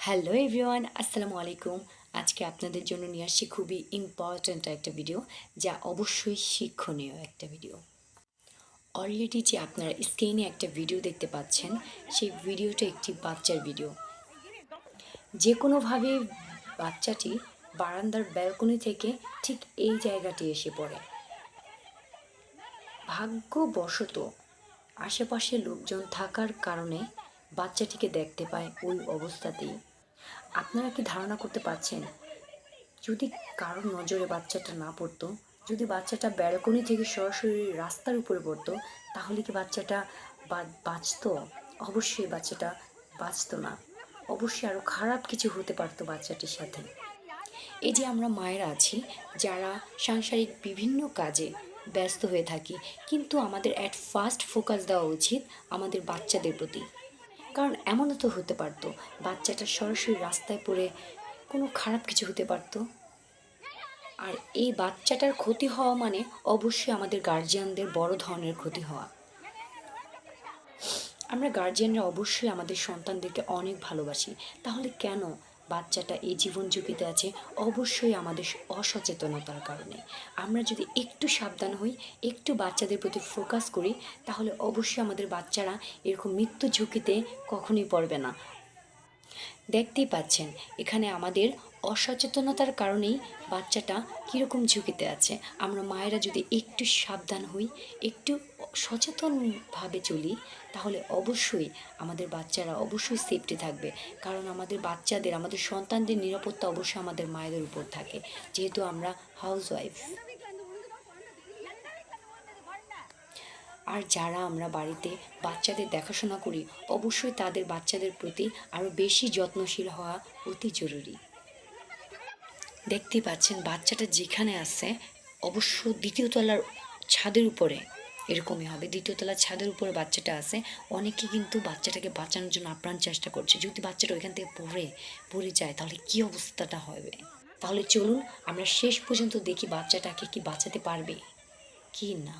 Hello everyone, আসসালামু আলাইকুম। আজকে আপনাদের জন্য নিয়ে আসছি খুবই ইম্পর্ট্যান্ট একটা ভিডিও, যা অবশ্যই শিক্ষণীয় একটা ভিডিও। অলরেডি যে আপনারা স্ক্রিনে একটা ভিডিও দেখতে পাচ্ছেন, সেই ভিডিওটা একটি বাচ্চার ভিডিও। যে কোনোভাবে বাচ্চাটি বারান্দার ব্যালকনি থেকে ঠিক এই জায়গাটি এসে পড়ে। ভাগ্যবশত আশেপাশে লোকজন থাকার কারণে বাচ্চাটিকে দেখতে পায় ওই অবস্থাতেই। আপনারা কি ধারণা করতে পারছেন, যদি কারোর নজরে বাচ্চাটা না পড়তো, যদি বাচ্চাটা ব্যালকনি থেকে সরাসরি রাস্তার উপরে পড়তো, তাহলে কি বাচ্চাটা বাঁচতো? অবশ্যই বাচ্চাটা বাঁচতো না। অবশ্যই আরও খারাপ কিছু হতে পারতো বাচ্চাটির সাথে। এই যে আমরা মায়েরা আছি, যারা সাংসারিক বিভিন্ন কাজে ব্যস্ত হয়ে থাকি, কিন্তু আমাদের অ্যাট ফার্স্ট ফোকাস দেওয়া উচিত আমাদের বাচ্চাদের প্রতি। কারণ এমনও তো হতে পারতো বাচ্চাটা সরাসরি রাস্তায় পড়ে কোনো খারাপ কিছু হতে পারতো। আর এই বাচ্চাটার ক্ষতি হওয়া মানে অবশ্যই আমাদের গার্জিয়ানদের বড় ধরনের ক্ষতি হওয়া। আমরা গার্জিয়ানরা অবশ্যই আমাদের সন্তানদেরকে অনেক ভালোবাসি, তাহলে কেন বাচ্চাটা এই জীবন ঝুঁকিতে আছে? অবশ্যই আমাদের অসচেতনতার কারণে। আমরা যদি একটু সাবধান হই, একটু বাচ্চাদের প্রতি ফোকাস করি, তাহলে অবশ্যই আমাদের বাচ্চারা এরকম মৃত্যু ঝুঁকিতে কখনোই পড়বে না। দেখতেই পাচ্ছেন এখানে আমাদের অসচেতনতার কারণেই বাচ্চাটা কীরকম ঝুঁকিতে আছে। আমরা মায়েরা যদি একটু সাবধান হই, একটু সচেতনভাবে চলি, তাহলে অবশ্যই আমাদের বাচ্চারা অবশ্যই সেফটি থাকবে। কারণ আমাদের বাচ্চাদের, আমাদের সন্তানদের নিরাপত্তা অবশ্যই আমাদের মায়েদের উপর থাকে, যেহেতু আমরা হাউসওয়াইফ। আর যারা আমরা বাড়িতে বাচ্চাদের দেখাশোনা করি, অবশ্যই তাদের বাচ্চাদের প্রতি আরও বেশি যত্নশীল হওয়া অতি জরুরি। দেখতেই পাচ্ছেন বাচ্চাটা যেখানে আছে, অবশ্য দ্বিতীয় তলার ছাদের উপরে এরকমই হবে। দ্বিতীয় তলার ছাদের উপরে বাচ্চাটা আছে। অনেকে কিন্তু বাচ্চাটাকে বাঁচানোর জন্য আপ্রাণ চেষ্টা করছে। যদি বাচ্চাটা ওইখান থেকে পড়ে যায়, তাহলে কী অবস্থাটা হবে? তাহলে চলুন আমরা শেষ পর্যন্ত দেখি বাচ্চাটাকে কি বাঁচাতে পারবে কি না।